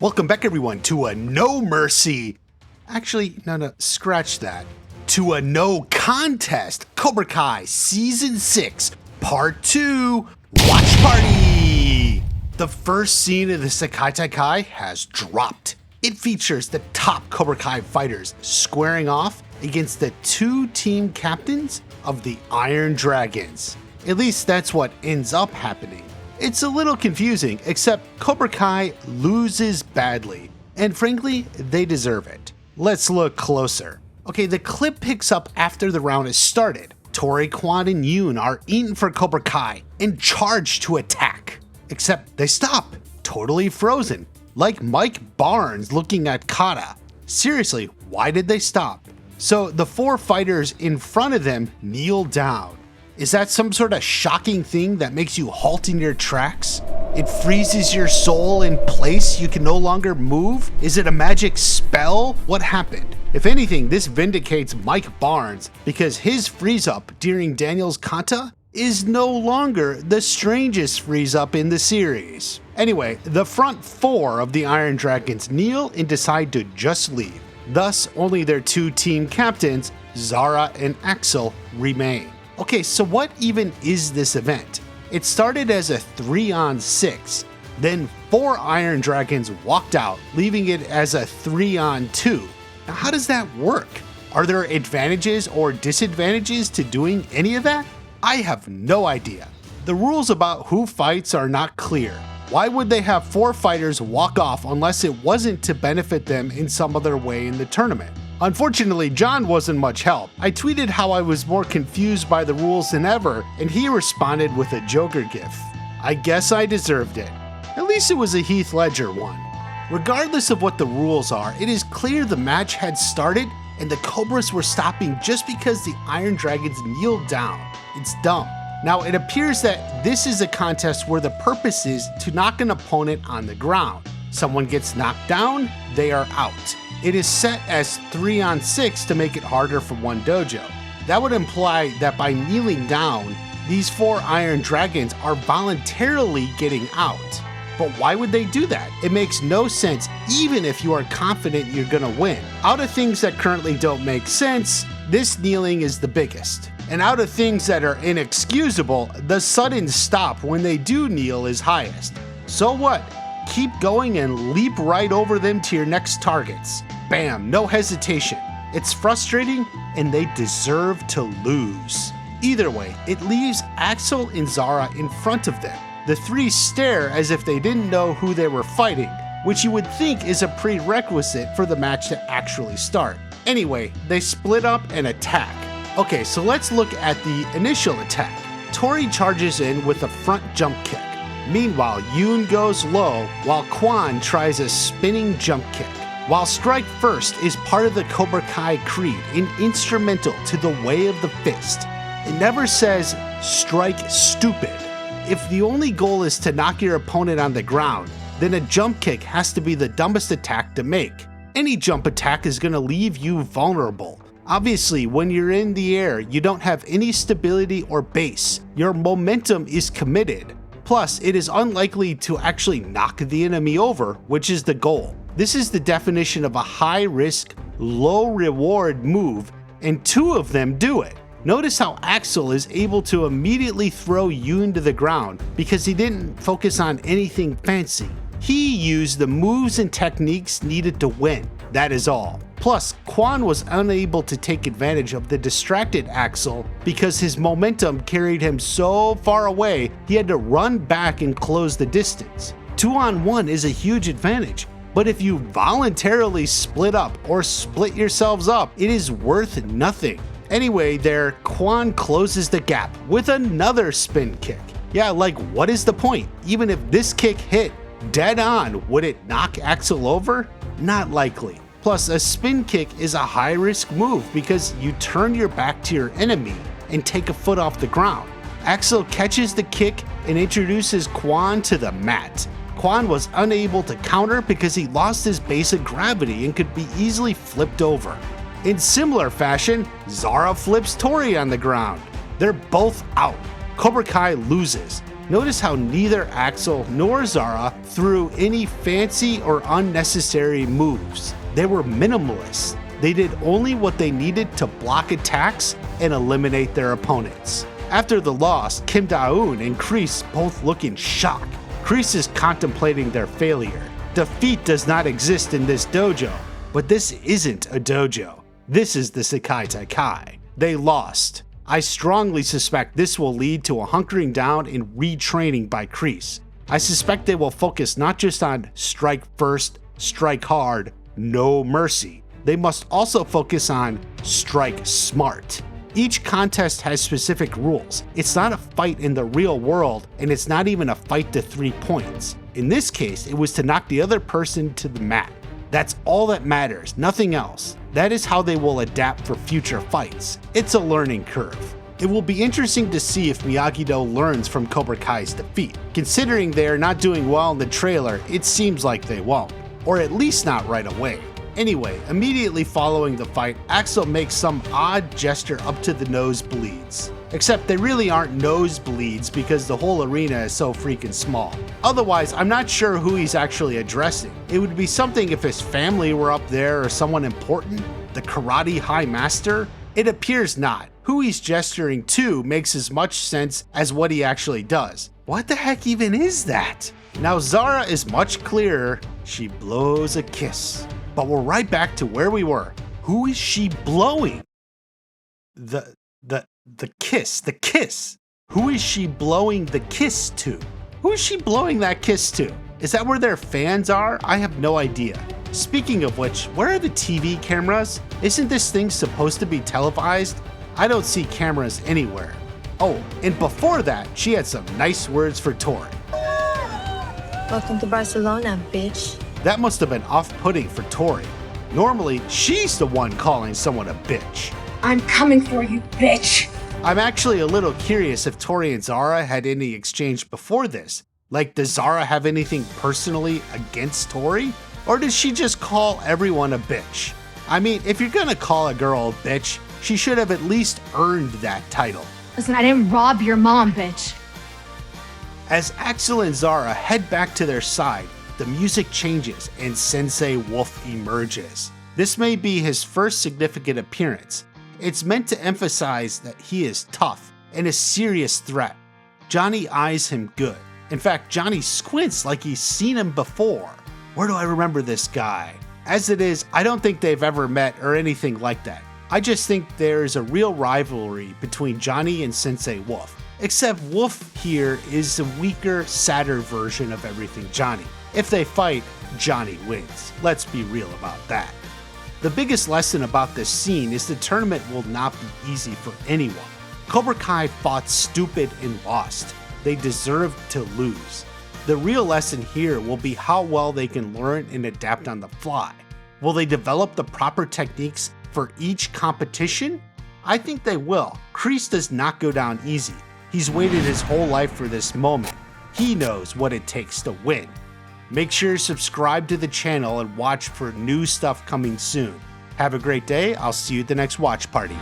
Welcome back everyone to a No Mercy. Actually, no, scratch that. To a no contest Cobra Kai Season 6, Part 2, Watch Party! The first scene of the Sekai Taikai has dropped. It features the top Cobra Kai fighters squaring off against the two team captains of the Iron Dragons. At least that's what ends up happening. It's a little confusing, except Cobra Kai loses badly, and frankly, they deserve it. Let's look closer. Okay, the clip picks up after the round has started. Tori, Kwon, and Yoon are eaten for Cobra Kai and charge to attack. Except they stop, totally frozen, like Mike Barnes looking at Kata. Seriously, why did they stop? So the four fighters in front of them kneel down. Is that some sort of shocking thing that makes you halt in your tracks? It freezes your soul in place, you can no longer move? Is it a magic spell? What happened? If anything, this vindicates Mike Barnes because his freeze up during Daniel's kata is no longer the strangest freeze up in the series. Anyway, the front four of the Iron Dragons kneel and decide to just leave. Thus, only their two team captains, Zara and Axel, remain. Okay, so what even is this event? It started as a 3-on-6, then 4 Iron Dragons walked out, leaving it as a 3-on-2. Now how does that work? Are there advantages or disadvantages to doing any of that? I have no idea. The rules about who fights are not clear. Why would they have 4 fighters walk off unless it wasn't to benefit them in some other way in the tournament? Unfortunately, John wasn't much help. I tweeted how I was more confused by the rules than ever, and he responded with a Joker gif. I guess I deserved it. At least it was a Heath Ledger one. Regardless of what the rules are, it is clear the match had started and the Cobras were stopping just because the Iron Dragons kneeled down. It's dumb. Now, it appears that this is a contest where the purpose is to knock an opponent on the ground. Someone gets knocked down, they are out. It is set as 3-on-6 to make it harder for one dojo. That would imply that by kneeling down, these 4 Iron Dragons are voluntarily getting out. But why would they do that? It makes no sense even if you are confident you're gonna win. Out of things that currently don't make sense, this kneeling is the biggest. And out of things that are inexcusable, the sudden stop when they do kneel is highest. So what? Keep going and leap right over them to your next targets. Bam, no hesitation. It's frustrating and they deserve to lose. Either way, it leaves Axel and Zara in front of them. The 3 stare as if they didn't know who they were fighting, which you would think is a prerequisite for the match to actually start. Anyway, they split up and attack. Okay, so let's look at the initial attack. Tori charges in with a front jump kick. Meanwhile, Yoon goes low while Kwon tries a spinning jump kick. While strike first is part of the Cobra Kai creed and instrumental to the way of the fist, it never says strike stupid. If the only goal is to knock your opponent on the ground, then a jump kick has to be the dumbest attack to make. Any jump attack is going to leave you vulnerable. Obviously, when you're in the air, you don't have any stability or base. Your momentum is committed. Plus, it is unlikely to actually knock the enemy over, which is the goal. This is the definition of a high-risk, low-reward move, and 2 of them do it. Notice how Axel is able to immediately throw Yoon to the ground because he didn't focus on anything fancy. He used the moves and techniques needed to win, that is all. Plus, Kwon was unable to take advantage of the distracted Axel because his momentum carried him so far away he had to run back and close the distance. 2-on-1 is a huge advantage, but if you voluntarily split up or split yourselves up, it is worth nothing. Anyway, there, Kwon closes the gap with another spin kick. Yeah, like what is the point? Even if this kick hit dead on, would it knock Axel over? Not likely. Plus, a spin kick is a high-risk move because you turn your back to your enemy and take a foot off the ground. Axel catches the kick and introduces Kwon to the mat. Kwon was unable to counter because he lost his base of gravity and could be easily flipped over. In similar fashion, Zara flips Tori on the ground. They're both out. Cobra Kai loses. Notice how neither Axel nor Zara threw any fancy or unnecessary moves. They were minimalists. They did only what they needed to block attacks and eliminate their opponents. After the loss, Da-Eun and Kreese both look in shock. Kreese is contemplating their failure. Defeat does not exist in this dojo, but this isn't a dojo. This is the Sekai Taikai. They lost. I strongly suspect this will lead to a hunkering down and retraining by Kreese. I suspect they will focus not just on strike first, strike hard, no mercy. They must also focus on strike smart. Each contest has specific rules. It's not a fight in the real world, and it's not even a fight to 3 points. In this case, it was to knock the other person to the mat. That's all that matters, nothing else. That is how they will adapt for future fights. It's a learning curve. It will be interesting to see if Miyagi-Do learns from Cobra Kai's defeat. Considering they are not doing well in the trailer, it seems like they won't. Or at least not right away. Anyway, immediately following the fight, Axel makes some odd gesture up to the nosebleeds. Except they really aren't nosebleeds because the whole arena is so freaking small. Otherwise, I'm not sure who he's actually addressing. It would be something if his family were up there or someone important. The Karate High Master? It appears not. Who he's gesturing to makes as much sense as what he actually does. What the heck even is that? Now Zara is much clearer. She blows a kiss. But we're right back to where we were. Who is she blowing? The kiss. Who is she blowing the kiss to? Who is she blowing that kiss to? Is that where their fans are? I have no idea. Speaking of which, where are the TV cameras? Isn't this thing supposed to be televised? I don't see cameras anywhere. Oh, and before that, she had some nice words for Tori. Welcome to Barcelona, bitch. That must have been off-putting for Tori. Normally, she's the one calling someone a bitch. I'm coming for you, bitch. I'm actually a little curious if Tori and Zara had any exchange before this. Like, does Zara have anything personally against Tori? Or does she just call everyone a bitch? I mean, if you're gonna call a girl a bitch, she should have at least earned that title. Listen, I didn't rob your mom, bitch. As Axel and Zara head back to their side, the music changes and Sensei Wolf emerges. This may be his first significant appearance. It's meant to emphasize that he is tough and a serious threat. Johnny eyes him good. In fact, Johnny squints like he's seen him before. Where do I remember this guy? As it is, I don't think they've ever met or anything like that. I just think there is a real rivalry between Johnny and Sensei Wolf. Except Wolf here is a weaker, sadder version of everything Johnny. If they fight, Johnny wins. Let's be real about that. The biggest lesson about this scene is the tournament will not be easy for anyone. Cobra Kai fought stupid and lost. They deserved to lose. The real lesson here will be how well they can learn and adapt on the fly. Will they develop the proper techniques for each competition? I think they will. Kreese does not go down easy. He's waited his whole life for this moment. He knows what it takes to win. Make sure to subscribe to the channel and watch for new stuff coming soon. Have a great day. I'll see you at the next watch party.